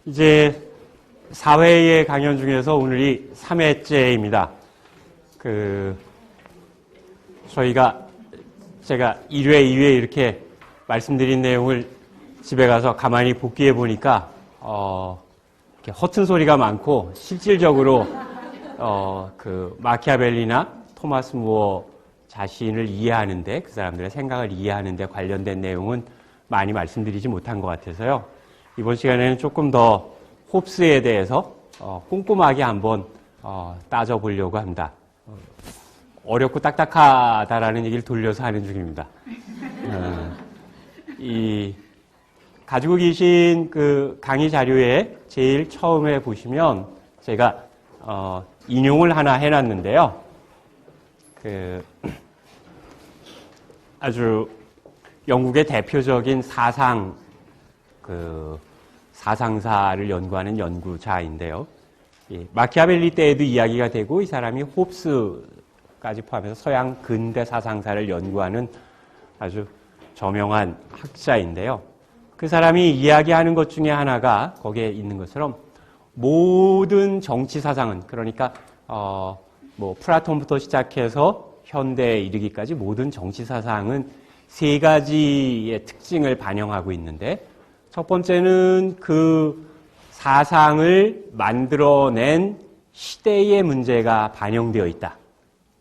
이제 4회의 강연 중에서 오늘이 3회째입니다. 제가 1회, 2회 이렇게 말씀드린 내용을 집에 가서 가만히 복기해 보니까, 이렇게 허튼 소리가 많고, 실질적으로, 마키아벨리나 토마스 무어 자신을 이해하는데, 그 사람들의 생각을 이해하는데 관련된 내용은 많이 말씀드리지 못한 것 같아서요. 이번 시간에는 조금 더 홉스에 대해서 꼼꼼하게 한번 따져보려고 합니다. 어렵고 딱딱하다라는 얘기를 돌려서 하는 중입니다. 가지고 계신 그 강의 자료에 제일 처음에 보시면 제가 인용을 하나 해놨는데요. 아주 영국의 대표적인 사상사를 연구하는 연구자인데요. 마키아벨리 때에도 이야기가 되고 이 사람이 홉스까지 포함해서 서양 근대 사상사를 연구하는 아주 저명한 학자인데요. 그 사람이 이야기하는 것 중에 하나가 거기에 있는 것처럼 모든 정치 사상은, 그러니까 플라톤부터 시작해서 현대에 이르기까지 모든 정치 사상은 세 가지의 특징을 반영하고 있는데, 첫 번째는 그 사상을 만들어낸 시대의 문제가 반영되어 있다.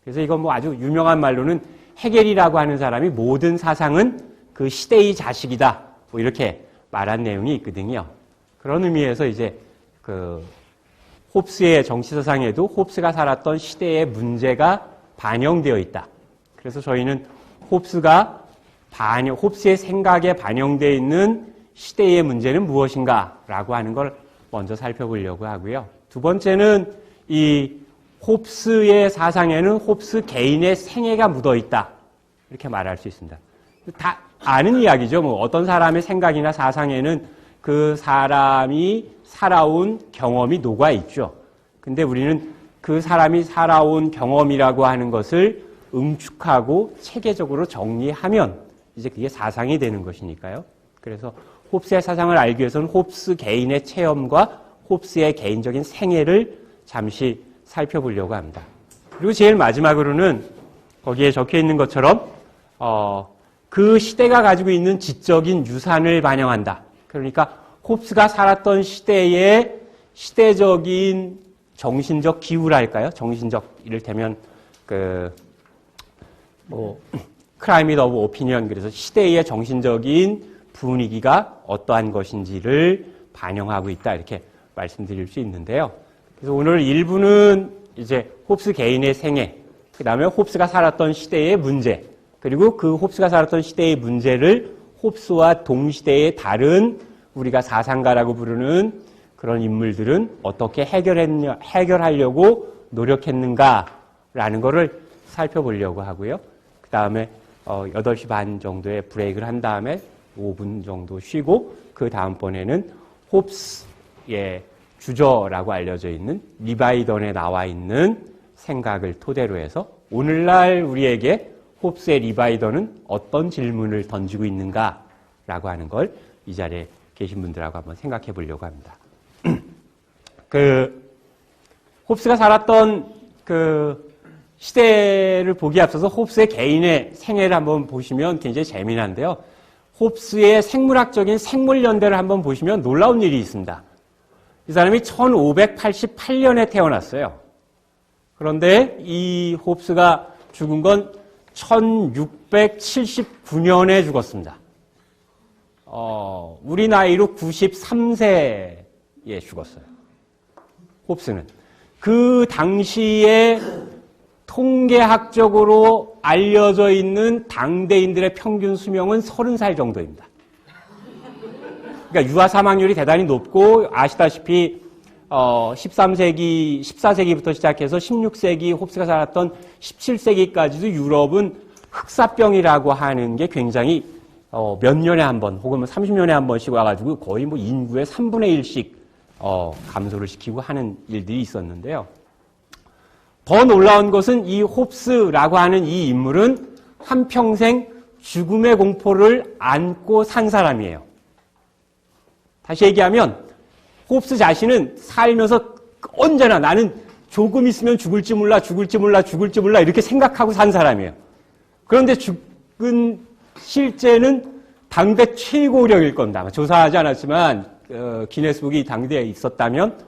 그래서 이건 아주 유명한 말로는 헤겔이라고 하는 사람이 모든 사상은 그 시대의 자식이다, 이렇게 말한 내용이 있거든요. 그런 의미에서 이제 홉스의 정치사상에도 홉스가 살았던 시대의 문제가 반영되어 있다. 그래서 저희는 홉스의 생각에 반영되어 있는 시대의 문제는 무엇인가라고 하는 걸 먼저 살펴보려고 하고요. 두 번째는 이 홉스의 사상에는 홉스 개인의 생애가 묻어 있다, 이렇게 말할 수 있습니다. 다 아는 이야기죠. 어떤 사람의 생각이나 사상에는 그 사람이 살아온 경험이 녹아 있죠. 근데 우리는 그 사람이 살아온 경험이라고 하는 것을 응축하고 체계적으로 정리하면 이제 그게 사상이 되는 것이니까요. 그래서 홉스의 사상을 알기 위해서는 홉스 개인의 체험과 홉스의 개인적인 생애를 잠시 살펴보려고 합니다. 그리고 제일 마지막으로는 거기에 적혀 있는 것처럼 그 시대가 가지고 있는 지적인 유산을 반영한다. 그러니까 홉스가 살았던 시대의 시대적인 정신적 기후랄까요? 정신적, 이를테면 클라이밋 오브 오피니언, 그래서 시대의 정신적인 분위기가 어떠한 것인지를 반영하고 있다, 이렇게 말씀드릴 수 있는데요. 그래서 오늘 1부는 이제 홉스 개인의 생애, 그 다음에 홉스가 살았던 시대의 문제, 그리고 그 홉스가 살았던 시대의 문제를 홉스와 동시대의 다른 우리가 사상가라고 부르는 그런 인물들은 어떻게 해결하려고 노력했는가라는 것을 살펴보려고 하고요. 그 다음에 8시 반 정도에 브레이크를 한 다음에 5분 정도 쉬고, 그 다음번에는 홉스의 주저라고 알려져 있는 리바이던에 나와 있는 생각을 토대로 해서 오늘날 우리에게 홉스의 리바이던은 어떤 질문을 던지고 있는가라고 하는 걸 이 자리에 계신 분들하고 한번 생각해 보려고 합니다. 홉스가 살았던 시대를 보기에 앞서서 홉스의 개인의 생애를 한번 보시면 굉장히 재미난데요. 홉스의 생물학적인 생물연대를 한번 보시면 놀라운 일이 있습니다. 이 사람이 1588년에 태어났어요. 그런데 이 홉스가 죽은 건 1679년에 죽었습니다. 우리 나이로 93세에 죽었어요. 홉스는. 그 당시에 통계학적으로 알려져 있는 당대인들의 평균 수명은 30살 정도입니다. 그러니까 유아 사망률이 대단히 높고, 아시다시피 14세기부터 시작해서 16세기 홉스가 살았던 17세기까지도 유럽은 흑사병이라고 하는 게 굉장히 몇 년에 한 번 혹은 30년에 한 번씩 와가지고 거의 인구의 3분의 1씩 감소를 시키고 하는 일들이 있었는데요. 더 놀라운 것은 이 홉스라고 하는 이 인물은 한평생 죽음의 공포를 안고 산 사람이에요. 다시 얘기하면 홉스 자신은 살면서 언제나 나는 조금 있으면 죽을지 몰라 이렇게 생각하고 산 사람이에요. 그런데 죽은 실제는 당대 최고령일 겁니다. 아마 조사하지 않았지만 기네스북이 당대에 있었다면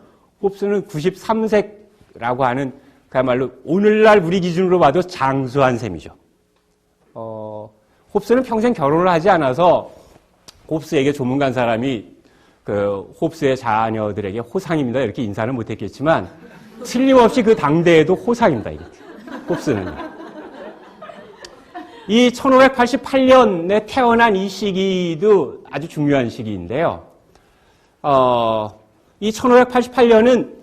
홉스는 93세라고 하는 그야말로 오늘날 우리 기준으로 봐도 장수한 셈이죠. 홉스는 평생 결혼을 하지 않아서 홉스에게 조문간 사람이 홉스의 자녀들에게 호상입니다 이렇게 인사는 못했겠지만 틀림없이 그 당대에도 호상입니다. 이게 홉스는. 이 1588년에 태어난 이 시기도 아주 중요한 시기인데요. 이 1588년은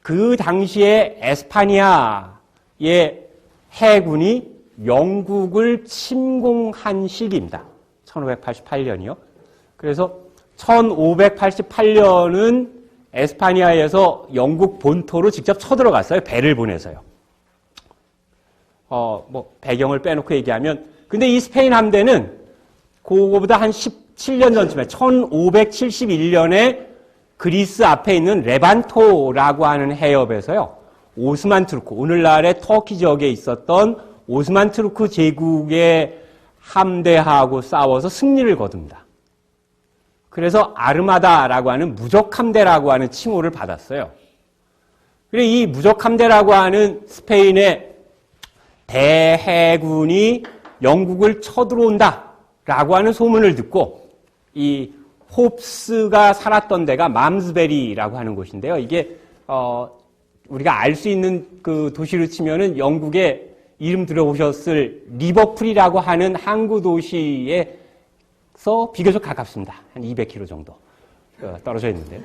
그 당시에 에스파니아의 해군이 영국을 침공한 시기입니다. 1588년이요. 그래서 1588년은 에스파니아에서 영국 본토로 직접 쳐들어갔어요. 배를 보내서요. 배경을 빼놓고 얘기하면, 근데 이 스페인 함대는 그거보다 한 17년 전쯤에 1571년에 그리스 앞에 있는 레반토라고 하는 해협에서요. 오스만 투르크, 오늘날의 터키 지역에 있었던 오스만 투르크 제국의 함대하고 싸워서 승리를 거둡니다. 그래서 아르마다라고 하는 무적함대라고 하는 칭호를 받았어요. 그리고 이 무적함대라고 하는 스페인의 대해군이 영국을 쳐들어온다라고 하는 소문을 듣고 이 홉스가 살았던 데가 맘스베리라고 하는 곳인데요. 이게 우리가 알 수 있는 그 도시로 치면은 영국의 이름 들어보셨을 리버풀이라고 하는 항구 도시에서 비교적 가깝습니다. 한 200km 정도 떨어져 있는데요.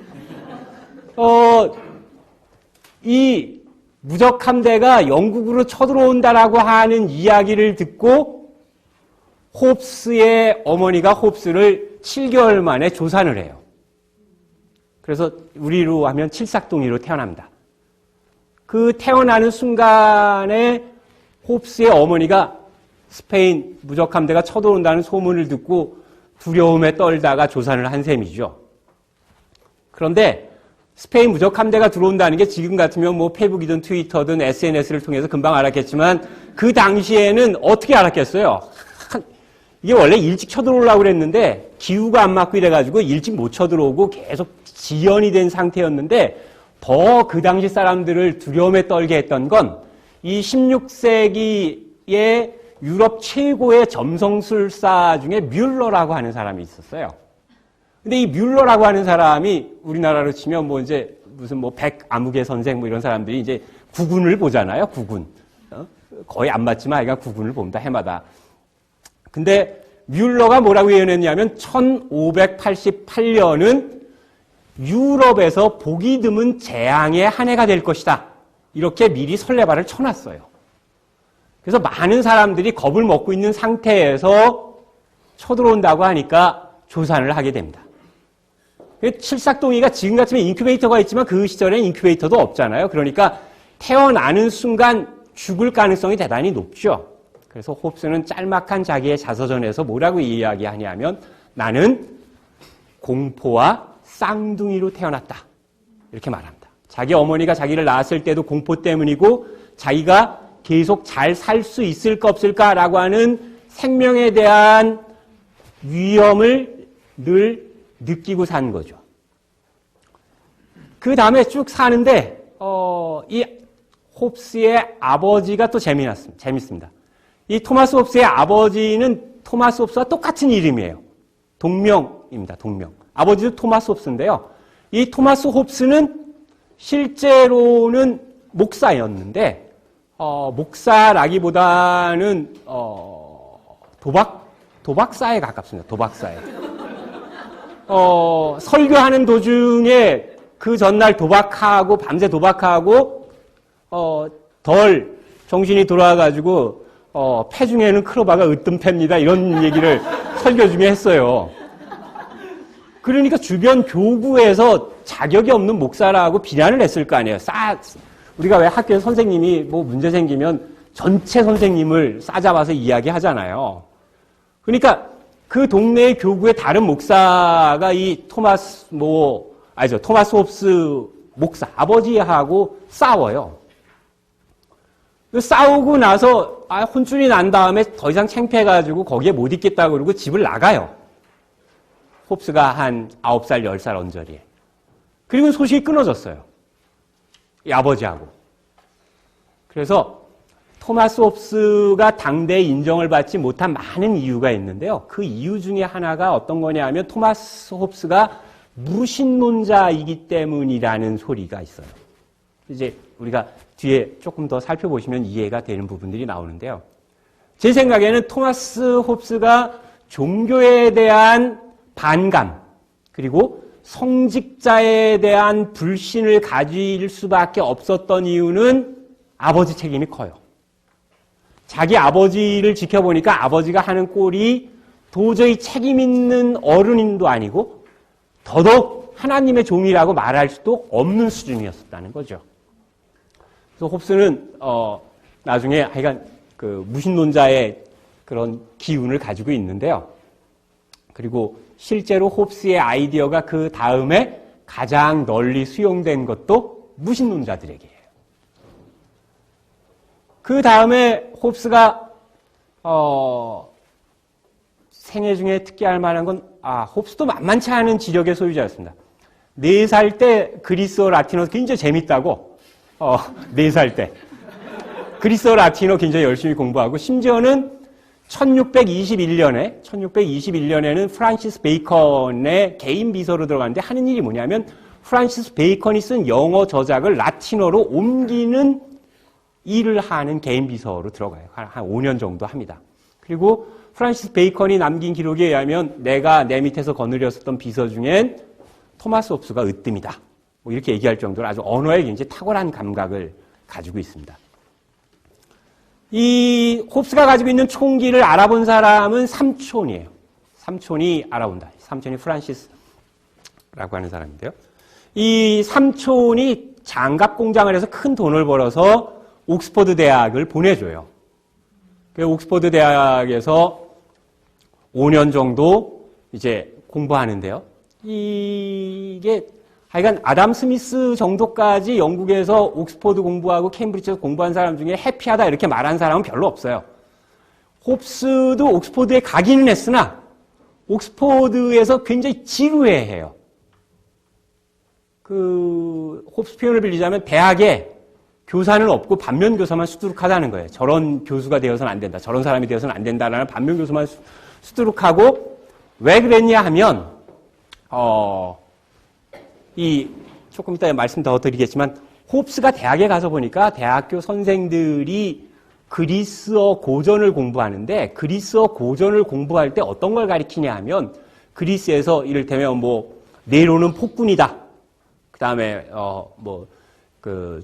이 무적함대가 영국으로 쳐들어온다라고 하는 이야기를 듣고 홉스의 어머니가 홉스를 7개월 만에 조산을 해요. 그래서 우리로 하면 칠삭둥이로 태어납니다. 그 태어나는 순간에 홉스의 어머니가 스페인 무적함대가 쳐들어온다는 소문을 듣고 두려움에 떨다가 조산을 한 셈이죠. 그런데 스페인 무적함대가 들어온다는 게 지금 같으면 뭐 페이북이든 트위터든 SNS를 통해서 금방 알았겠지만 그 당시에는 어떻게 알았겠어요? 이게 원래 일찍 쳐들어오려고 그랬는데 기후가 안 맞고 이래가지고 일찍 못 쳐들어오고 계속 지연이 된 상태였는데 더 그 당시 사람들을 두려움에 떨게 했던 건 이 16세기의 유럽 최고의 점성술사 중에 뮬러라고 하는 사람이 있었어요. 근데 이 뮬러라고 하는 사람이 우리나라로 치면 뭐 이제 무슨 뭐 백아무개 선생 뭐 이런 사람들이 이제 구군을 보잖아요. 구군. 거의 안 맞지만 하여간 구군을 봅니다. 해마다. 근데 뮬러가 뭐라고 예언했냐면 1588년은 유럽에서 보기 드문 재앙의 한 해가 될 것이다. 이렇게 미리 설레발을 쳐놨어요. 그래서 많은 사람들이 겁을 먹고 있는 상태에서 쳐들어온다고 하니까 조산을 하게 됩니다. 칠삭동이가 지금 같으면 인큐베이터가 있지만 그 시절엔 인큐베이터도 없잖아요. 그러니까 태어나는 순간 죽을 가능성이 대단히 높죠. 그래서 홉스는 짤막한 자기의 자서전에서 뭐라고 이야기하냐면 나는 공포와 쌍둥이로 태어났다. 이렇게 말합니다. 자기 어머니가 자기를 낳았을 때도 공포 때문이고 자기가 계속 잘 살 수 있을까 없을까라고 하는 생명에 대한 위험을 늘 느끼고 산 거죠. 그 다음에 쭉 사는데 이 홉스의 아버지가 또 재밌습니다. 이 토마스 홉스의 아버지는 토마스 홉스와 똑같은 이름이에요. 동명입니다. 동명. 아버지도 토마스 홉스인데요. 이 토마스 홉스는 실제로는 목사였는데 목사라기보다는 도박사에 가깝습니다. 도박사에. 설교하는 도중에 그 전날 도박하고 밤새 도박하고 덜 정신이 돌아와가지고 폐중에는 크로바가 으뜸 팹니다. 이런 얘기를 설교 중에 했어요. 그러니까 주변 교구에서 자격이 없는 목사라고 비난을 했을 거 아니에요. 우리가 왜 학교에 선생님이 뭐 문제 생기면 전체 선생님을 싸잡아서 이야기하잖아요. 그러니까 그 동네의 교구의 다른 목사가 이 토마스 토마스 홉스 목사, 아버지하고 싸워요. 싸우고 나서 혼쭐이 난 다음에 더 이상 창피해가지고 거기에 못 있겠다 그러고 집을 나가요. 홉스가 한 9살, 10살 언저리에. 그리고 소식이 끊어졌어요. 이 아버지하고. 그래서 토마스 홉스가 당대에 인정을 받지 못한 많은 이유가 있는데요. 그 이유 중에 하나가 어떤 거냐 하면 토마스 홉스가 무신론자이기 때문이라는 소리가 있어요. 이제 우리가 뒤에 조금 더 살펴보시면 이해가 되는 부분들이 나오는데요. 제 생각에는 토마스 홉스가 종교에 대한 반감, 그리고 성직자에 대한 불신을 가질 수밖에 없었던 이유는 아버지 책임이 커요. 자기 아버지를 지켜보니까 아버지가 하는 꼴이 도저히 책임 있는 어른도 아니고 더더욱 하나님의 종이라고 말할 수도 없는 수준이었다는 거죠. 그래서 홉스는 나중에 하여간 그 무신론자의 그런 기운을 가지고 있는데요. 그리고 실제로 홉스의 아이디어가 그 다음에 가장 널리 수용된 것도 무신론자들에게예요. 그 다음에 홉스가 생애 중에 특기할 만한 건 홉스도 만만치 않은 지력의 소유자였습니다. 4살 때 그리스어 라틴어 굉장히 재밌다고 4살 때 그리스어 라틴어 굉장히 열심히 공부하고 심지어는 1621년에는 프란시스 베이컨의 개인 비서로 들어갔는데 하는 일이 뭐냐면 프란시스 베이컨이 쓴 영어 저작을 라틴어로 옮기는 일을 하는 개인 비서로 들어가요. 한 5년 정도 합니다. 그리고 프란시스 베이컨이 남긴 기록에 의하면 내가 내 밑에서 거느렸었던 비서 중엔 토마스 홉스가 으뜸이다. 뭐 이렇게 얘기할 정도로 아주 언어에 굉장히 탁월한 감각을 가지고 있습니다. 이 홉스가 가지고 있는 총기를 알아본 사람은 삼촌이에요. 삼촌이 알아본다. 삼촌이 프란시스라고 하는 사람인데요. 이 삼촌이 장갑 공장을 해서 큰 돈을 벌어서 옥스퍼드 대학을 보내줘요. 그 옥스퍼드 대학에서 5년 정도 이제 공부하는데요. 이게 하여간 아담 스미스 정도까지 영국에서 옥스퍼드 공부하고 케임브리지에서 공부한 사람 중에 해피하다 이렇게 말한 사람은 별로 없어요. 홉스도 옥스퍼드에 가기는 했으나 옥스퍼드에서 굉장히 지루해해요. 그 홉스 표현을 빌리자면 대학에 교사는 없고 반면 교사만 수두룩하다는 거예요. 저런 교수가 되어서는 안 된다. 저런 사람이 되어서는 안 된다라는 반면 교수만 수두룩하고 왜 그랬냐 하면 조금 이따 말씀 더 드리겠지만 홉스가 대학에 가서 보니까 대학교 선생들이 그리스어 고전을 공부하는데 그리스어 고전을 공부할 때 어떤 걸 가리키냐 하면 그리스에서 이를테면 네로는 폭군이다. 그다음에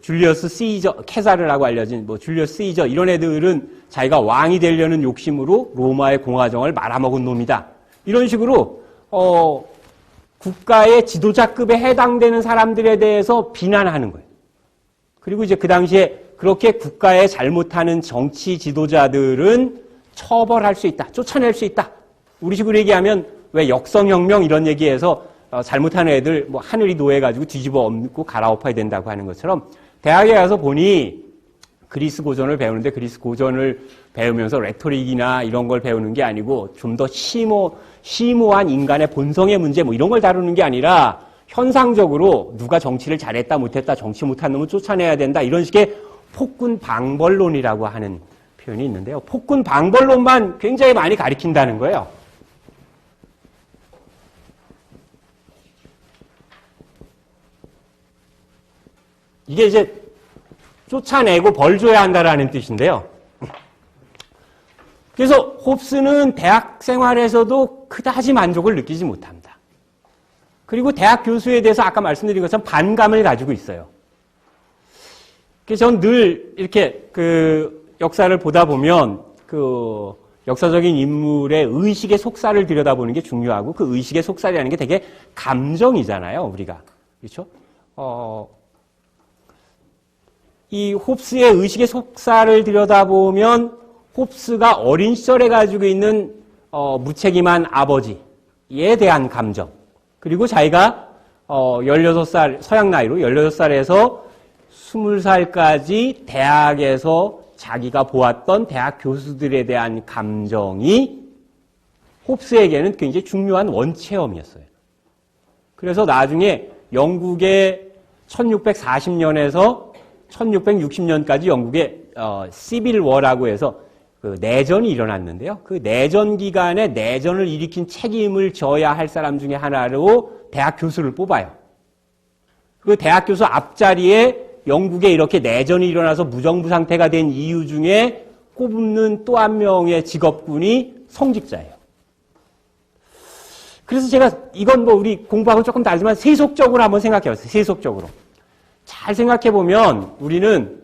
줄리어스 시저, 케사르라고 알려진 줄리어스 시저 이런 애들은 자기가 왕이 되려는 욕심으로 로마의 공화정을 말아먹은 놈이다. 이런 식으로 국가의 지도자급에 해당되는 사람들에 대해서 비난하는 거예요. 그리고 이제 그 당시에 그렇게 국가에 잘못하는 정치 지도자들은 처벌할 수 있다. 쫓아낼 수 있다. 우리식으로 얘기하면 왜 역성혁명 이런 얘기해서 잘못하는 애들 하늘이 노해가지고 뒤집어 엎고 갈아엎어야 된다고 하는 것처럼 대학에 가서 보니 그리스 고전을 배우는데 그리스 고전을 배우면서 레토릭이나 이런 걸 배우는 게 아니고 좀 더 심오한 인간의 본성의 문제 이런 걸 다루는 게 아니라 현상적으로 누가 정치를 잘했다 못했다 정치 못한 놈은 쫓아내야 된다 이런 식의 폭군 방벌론이라고 하는 표현이 있는데요. 폭군 방벌론만 굉장히 많이 가리킨다는 거예요. 이게 이제 쫓아내고 벌 줘야 한다라는 뜻인데요. 그래서 홉스는 대학 생활에서도 그다지 만족을 느끼지 못합니다. 그리고 대학 교수에 대해서 아까 말씀드린 것처럼 반감을 가지고 있어요. 그래서 저는 늘 이렇게 역사를 보다 보면 역사적인 인물의 의식의 속살을 들여다보는 게 중요하고 그 의식의 속살이라는 게 되게 감정이잖아요, 우리가. 그렇죠? 이 홉스의 의식의 속살을 들여다보면 홉스가 어린 시절에 가지고 있는 무책임한 아버지에 대한 감정 그리고 자기가 16살, 서양 나이로 16살에서 20살까지 대학에서 자기가 보았던 대학 교수들에 대한 감정이 홉스에게는 굉장히 중요한 원체험이었어요. 그래서 나중에 영국의 1640년에서 1660년까지 영국의 시빌 워라고 해서 그 내전이 일어났는데요. 그 내전 기간에 내전을 일으킨 책임을 져야 할 사람 중에 하나로 대학 교수를 뽑아요. 그 대학 교수 앞자리에 영국에 이렇게 내전이 일어나서 무정부 상태가 된 이유 중에 꼽는 또 한 명의 직업군이 성직자예요. 그래서 제가 이건 뭐 우리 공부하고 조금 다르지만 세속적으로 한번 생각해 봤어요. 세속적으로. 잘 생각해 보면 우리는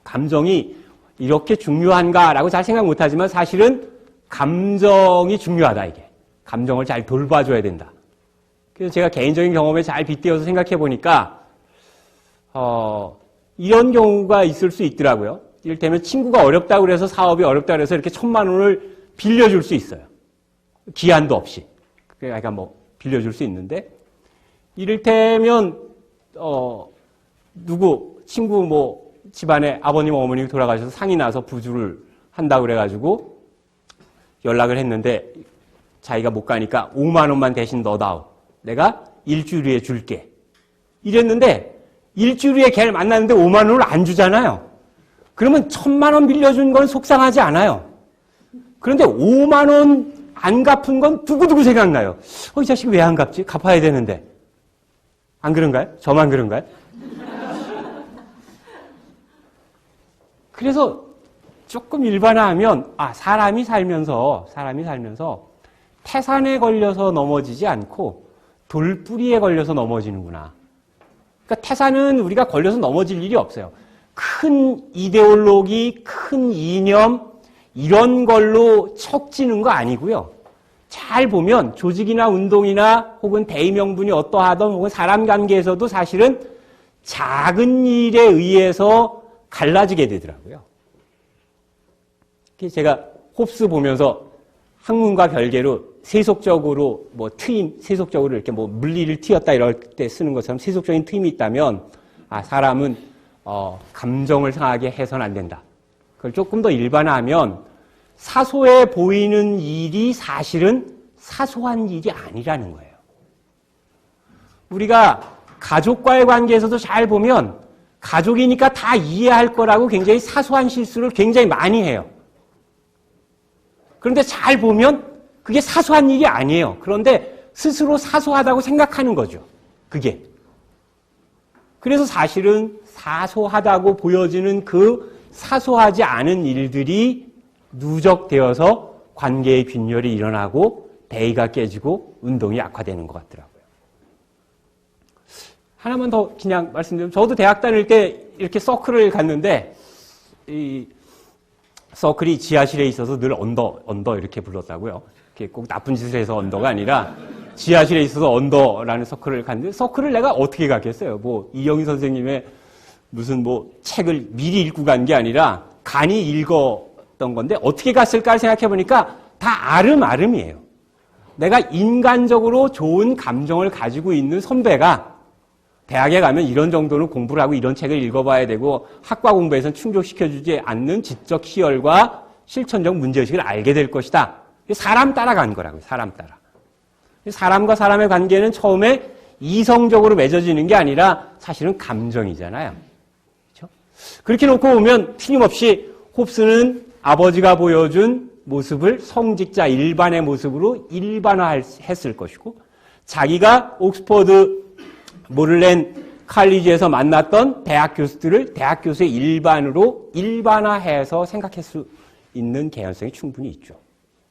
감정이 이렇게 중요한가라고 잘 생각 못 하지만 사실은 감정이 중요하다, 이게. 감정을 잘 돌봐줘야 된다. 그래서 제가 개인적인 경험에 잘 빗대어서 생각해 보니까, 이런 경우가 있을 수 있더라고요. 이를테면 친구가 어렵다고 그래서 사업이 어렵다고 그래서 이렇게 1,000만 원을 빌려줄 수 있어요. 기한도 없이. 그러니까 뭐 빌려줄 수 있는데, 이를테면, 친구 뭐 집안에 아버님, 어머님이 돌아가셔서 상이 나서 부주를 한다고 그래가지고 연락을 했는데 자기가 못 가니까 5만 원만 대신 넣어다오. 내가 일주일 후에 줄게. 이랬는데 일주일 후에 걔를 만났는데 5만 원을 안 주잖아요. 그러면 1,000만 원 빌려준 건 속상하지 않아요. 그런데 5만 원 안 갚은 건 두고두고 생각나요. 이 자식이 왜 안 갚지? 갚아야 되는데. 안 그런가요? 저만 그런가요? 그래서 조금 일반화하면, 사람이 살면서 태산에 걸려서 넘어지지 않고 돌뿌리에 걸려서 넘어지는구나. 그러니까 태산은 우리가 걸려서 넘어질 일이 없어요. 큰 이데올로기, 큰 이념, 이런 걸로 척지는 거 아니고요. 잘 보면 조직이나 운동이나 혹은 대의명분이 어떠하든 혹은 사람 관계에서도 사실은 작은 일에 의해서 갈라지게 되더라고요. 제가 홉스 보면서 학문과 별개로 세속적으로 세속적으로 이렇게 물리를 트였다 이럴 때 쓰는 것처럼 세속적인 트임이 있다면, 사람은, 감정을 상하게 해서는 안 된다. 그걸 조금 더 일반화하면 사소해 보이는 일이 사실은 사소한 일이 아니라는 거예요. 우리가 가족과의 관계에서도 잘 보면 가족이니까 다 이해할 거라고 굉장히 사소한 실수를 굉장히 많이 해요. 그런데 잘 보면 그게 사소한 일이 아니에요. 그런데 스스로 사소하다고 생각하는 거죠. 그게. 그래서 사실은 사소하다고 보여지는 그 사소하지 않은 일들이 누적되어서 관계의 균열이 일어나고 대의가 깨지고 운동이 악화되는 것 같더라고요. 하나만 더 그냥 말씀드리면, 저도 대학 다닐 때 이렇게 서클을 갔는데, 이 서클이 지하실에 있어서 늘 언더 이렇게 불렀다고요. 꼭 나쁜 짓을 해서 언더가 아니라 지하실에 있어서 언더라는 서클을 갔는데, 서클을 내가 어떻게 갔겠어요? 이영희 선생님의 무슨 책을 미리 읽고 간 게 아니라 간이 읽었던 건데 어떻게 갔을까 생각해 보니까 다 아름아름이에요. 내가 인간적으로 좋은 감정을 가지고 있는 선배가 대학에 가면 이런 정도는 공부를 하고 이런 책을 읽어봐야 되고 학과 공부에서는 충족시켜주지 않는 지적 희열과 실천적 문제의식을 알게 될 것이다. 사람 따라간 거라고요. 사람 따라. 사람과 사람의 관계는 처음에 이성적으로 맺어지는 게 아니라 사실은 감정이잖아요. 그렇죠? 그렇게 놓고 보면 틀림없이 홉스는 아버지가 보여준 모습을 성직자 일반의 모습으로 일반화했을 것이고, 자기가 옥스퍼드 모를랜 칼리지에서 만났던 대학 교수들을 대학 교수의 일반으로 일반화해서 생각할 수 있는 개연성이 충분히 있죠.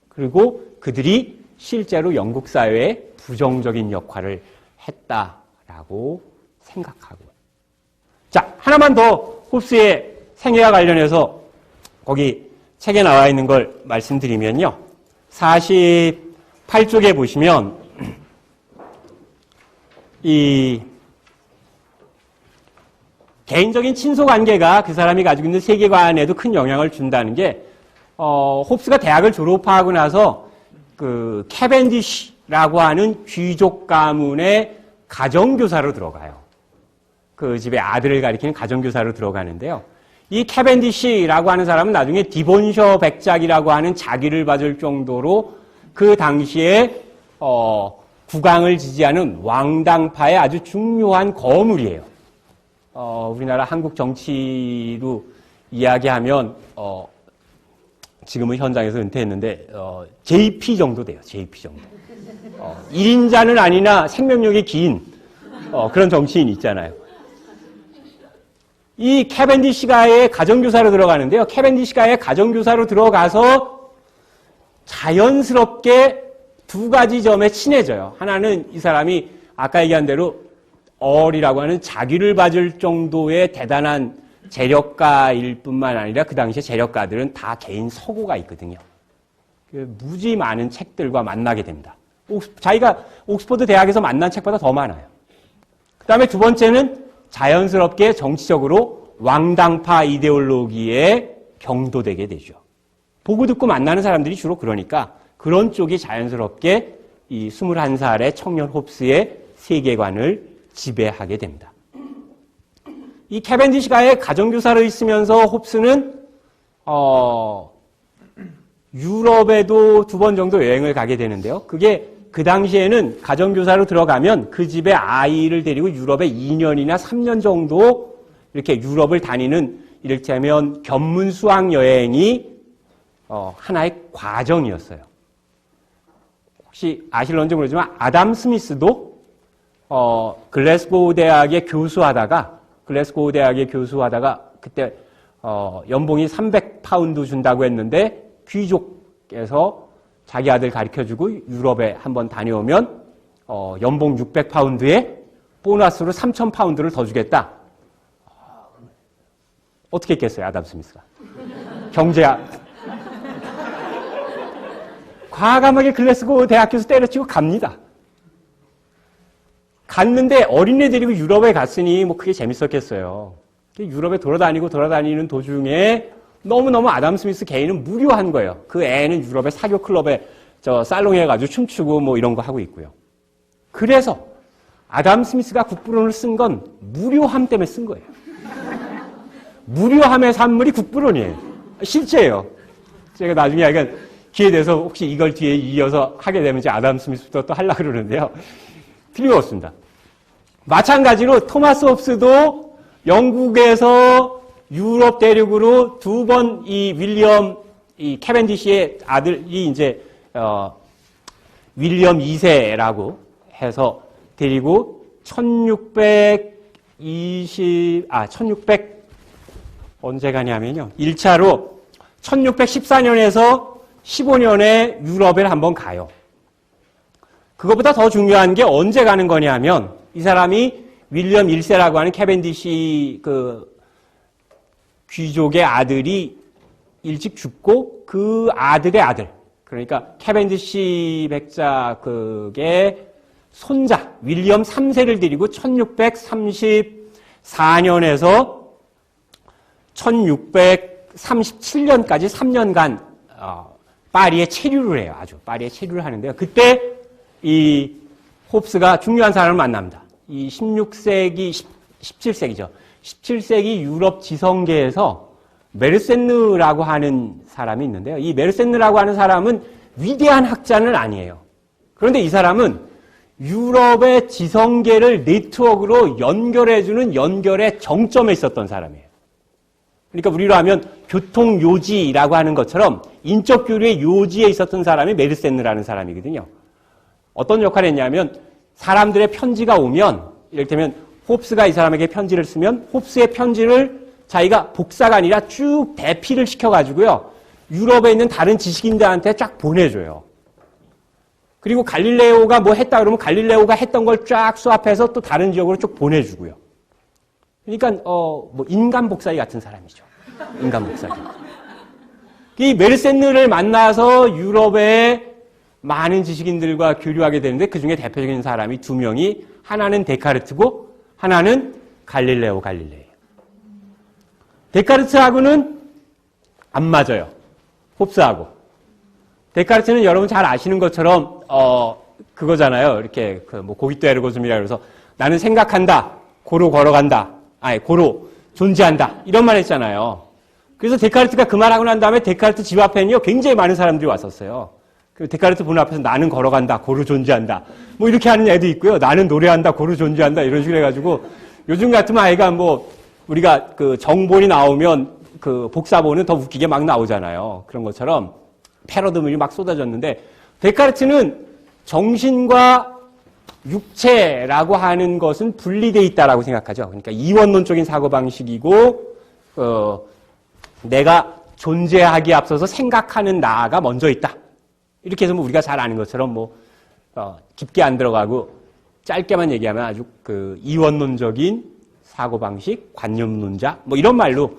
그리고 그들이 실제로 영국 사회에 부정적인 역할을 했다라고 생각하고. 자, 하나만 더 홉스의 생애와 관련해서 거기 책에 나와 있는 걸 말씀드리면요. 48쪽에 보시면 이 개인적인 친소 관계가 그 사람이 가지고 있는 세계관에도 큰 영향을 준다는 게, 홉스가 대학을 졸업하고 나서 그 캐벤디시라고 하는 귀족 가문의 가정교사로 들어가요. 그 집에 아들을 가리키는 가정교사로 들어가는데요. 이 캐벤디시라고 하는 사람은 나중에 디본셔 백작이라고 하는 자기를 받을 정도로 그 당시에 국왕을 지지하는 왕당파의 아주 중요한 거물이에요. 우리나라 한국 정치로 이야기하면 지금은 현장에서 은퇴했는데 JP 정도 돼요. JP 정도. 1인자는 아니나 생명력이 긴 그런 정치인 있잖아요. 이 캐벤디시가의 가정교사로 들어가는데요. 캐벤디시가의 가정교사로 들어가서 자연스럽게 두 가지 점에 친해져요. 하나는 이 사람이 아까 얘기한 대로 얼이라고 하는 자기를 봐줄 정도의 대단한 재력가일 뿐만 아니라 그 당시에 재력가들은 다 개인 서고가 있거든요. 무지 많은 책들과 만나게 됩니다. 자기가 옥스퍼드 대학에서 만난 책보다 더 많아요. 그 다음에 두 번째는 자연스럽게 정치적으로 왕당파 이데올로기에 경도되게 되죠. 보고 듣고 만나는 사람들이 주로 그러니까 그런 쪽이 자연스럽게 이 21살의 청년 홉스의 세계관을 지배하게 됩니다. 이 캐벤디시가의 가정교사로 있으면서 홉스는 유럽에도 2번 정도 여행을 가게 되는데요. 그게 그 당시에는 가정교사로 들어가면 그 집에 아이를 데리고 유럽에 2년이나 3년 정도 이렇게 유럽을 다니는 이를테면 견문 수학 여행이 하나의 과정이었어요. 혹시 아실런지 모르지만 아담 스미스도 글래스고우 대학에 교수하다가 그때 연봉이 300파운드 준다고 했는데 귀족에서 자기 아들 가르쳐주고 유럽에 한번 다녀오면 연봉 600파운드에 보너스로 3,000파운드를 더 주겠다. 어떻게 했겠어요, 아담 스미스가? 경제학. 과감하게 글래스고우 대학교에서 때려치고 갑니다. 갔는데 어린애 데리고 유럽에 갔으니 뭐 그게 재밌었겠어요. 유럽에 돌아다니는 도중에 너무너무 아담 스미스 개인은 무료한 거예요. 그 애는 유럽의 사교 클럽에 살롱에 가지고 춤추고 뭐 이런 거 하고 있고요. 그래서 아담 스미스가 국부론을 쓴 건 무료함 때문에 쓴 거예요. 무료함의 산물이 국부론이에요. 실제예요. 제가 나중에 약간 기회 돼서 혹시 이걸 뒤에 이어서 하게 되면 이제 아담 스미스부터 또 하려고 그러는데요. 틀림없습니다. 마찬가지로 토마스 홉스도 영국에서 유럽 대륙으로 2번 이 캐벤디시의 아들이 이제 윌리엄 2세라고 해서 데리고 1600 언제 가냐면요. 1차로 1614년에서 15년에 유럽에 한번 가요. 그것보다 더 중요한 게 언제 가는 거냐면 이 사람이 윌리엄 1세라고 하는 캐벤디시 그 귀족의 아들이 일찍 죽고 그 아들의 아들, 그러니까 캐벤디시 백작의 손자 윌리엄 3세를 데리고 1634년에서 1637년까지 3년간 파리에 체류를 해요. 아주 파리에 체류를 하는데요. 그때 이 홉스가 중요한 사람을 만납니다. 이 16세기, 17세기죠. 17세기 유럽 지성계에서 메르센느라고 하는 사람이 있는데요. 이 메르센느라고 하는 사람은 위대한 학자는 아니에요. 그런데 이 사람은 유럽의 지성계를 네트워크로 연결해주는 연결의 정점에 있었던 사람이에요. 그러니까 우리로 하면 교통요지라고 하는 것처럼 인적 교류의 요지에 있었던 사람이 메르센느라는 사람이거든요. 어떤 역할을 했냐면 사람들의 편지가 오면 이를테면 홉스가 이 사람에게 편지를 쓰면 홉스의 편지를 자기가 복사가 아니라 쭉 대피를 시켜가지고요. 유럽에 있는 다른 지식인들한테 쫙 보내줘요. 그리고 갈릴레오가 뭐 했다 그러면 갈릴레오가 했던 걸 쫙 수합해서 또 다른 지역으로 쭉 보내주고요. 그러니까 뭐 인간 복사기 같은 사람이죠. 인간 복사기. 이 메르센느를 만나서 유럽의 많은 지식인들과 교류하게 되는데 그중에 대표적인 사람이 2명이 하나는 데카르트고 하나는 갈릴레오 갈릴레이예요. 데카르트하고는 안 맞아요. 홉스하고. 데카르트는 여러분 잘 아시는 것처럼 그거잖아요. 이렇게 뭐 고깃도 에르고즘이라 그래서 나는 생각한다. 고로 걸어간다. 고로 존재한다. 이런 말 했잖아요. 그래서 데카르트가 그 말하고 난 다음에 데카르트 집 앞에는요, 굉장히 많은 사람들이 왔었어요. 데카르트 본 앞에서 나는 걸어간다. 고로 존재한다. 뭐 이렇게 하는 애도 있고요. 나는 노래한다. 고로 존재한다. 이런 식으로 해가지고 요즘 같으면 아이가 우리가 그 정본이 나오면 그 복사본은 더 웃기게 막 나오잖아요. 그런 것처럼 패러드물이 막 쏟아졌는데 데카르트는 정신과 육체라고 하는 것은 분리되어 있다라고 생각하죠. 그러니까 이원론적인 사고방식이고 내가 존재하기에 앞서서 생각하는 나가 먼저 있다. 이렇게 해서 우리가 잘 아는 것처럼 깊게 안 들어가고 짧게만 얘기하면 아주 그 이원론적인 사고방식, 관념론자 이런 말로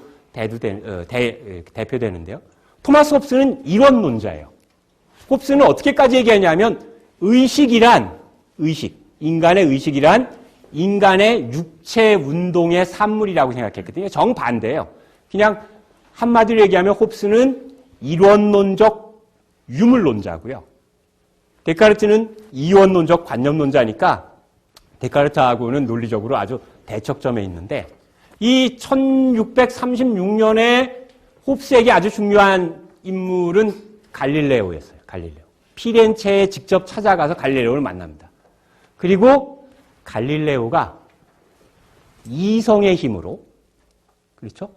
대표되는데요. 토마스 홉스는 이원론자예요. 홉스는 어떻게까지 얘기하냐면 인간의 의식이란 인간의 육체 운동의 산물이라고 생각했거든요. 정반대예요. 그냥 한마디로 얘기하면 홉스는 이원론적 유물론자고요. 데카르트는 이원론적 관념론자니까 데카르트하고는 논리적으로 아주 대척점에 있는데 이 1636년에 홉스에게 아주 중요한 인물은 갈릴레오였어요. 갈릴레오. 피렌체에 직접 찾아가서 갈릴레오를 만납니다. 그리고 갈릴레오가 이성의 힘으로, 그렇죠?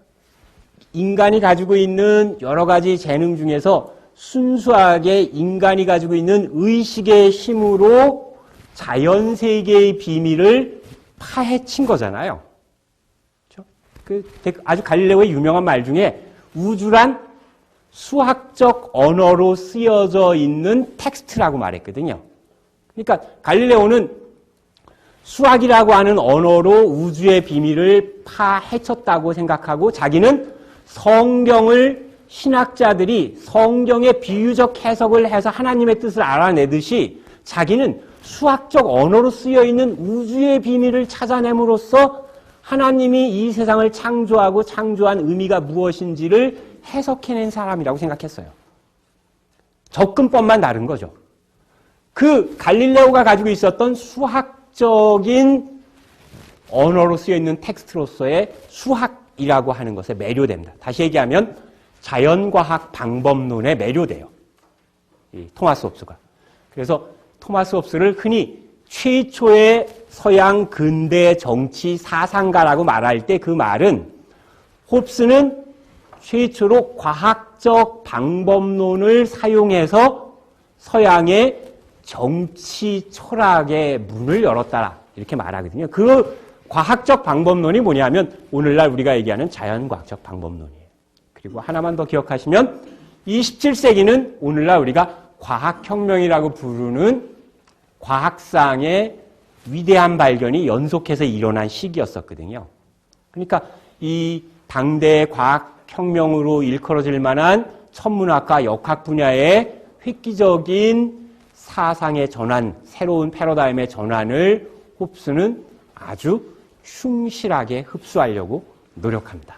인간이 가지고 있는 여러 가지 재능 중에서 순수하게 인간이 가지고 있는 의식의 힘으로 자연세계의 비밀을 파헤친 거잖아요. 그렇죠? 아주 갈릴레오의 유명한 말 중에 우주란 수학적 언어로 쓰여져 있는 텍스트라고 말했거든요. 그러니까 갈릴레오는 수학이라고 하는 언어로 우주의 비밀을 파헤쳤다고 생각하고 자기는 성경을 신학자들이 성경의 비유적 해석을 해서 하나님의 뜻을 알아내듯이 자기는 수학적 언어로 쓰여있는 우주의 비밀을 찾아냄으로써 하나님이 이 세상을 창조하고 창조한 의미가 무엇인지를 해석해낸 사람이라고 생각했어요. 접근법만 다른 거죠. 그 갈릴레오가 가지고 있었던 수학적인 언어로 쓰여있는 텍스트로서의 수학이라고 하는 것에 매료됩니다. 다시 얘기하면 자연과학 방법론에 매료돼요. 이 토마스 홉스가. 그래서 토마스 홉스를 흔히 최초의 서양 근대 정치 사상가라고 말할 때 그 말은 홉스는 최초로 과학적 방법론을 사용해서 서양의 정치 철학의 문을 열었다. 이렇게 말하거든요. 그 과학적 방법론이 뭐냐면 오늘날 우리가 얘기하는 자연과학적 방법론이에요. 그리고 하나만 더 기억하시면 이 17세기는 오늘날 우리가 과학혁명이라고 부르는 과학상의 위대한 발견이 연속해서 일어난 시기였었거든요. 그러니까 이 당대의 과학혁명으로 일컬어질 만한 천문학과 역학 분야의 획기적인 사상의 전환, 새로운 패러다임의 전환을 홉스는 아주 충실하게 흡수하려고 노력합니다.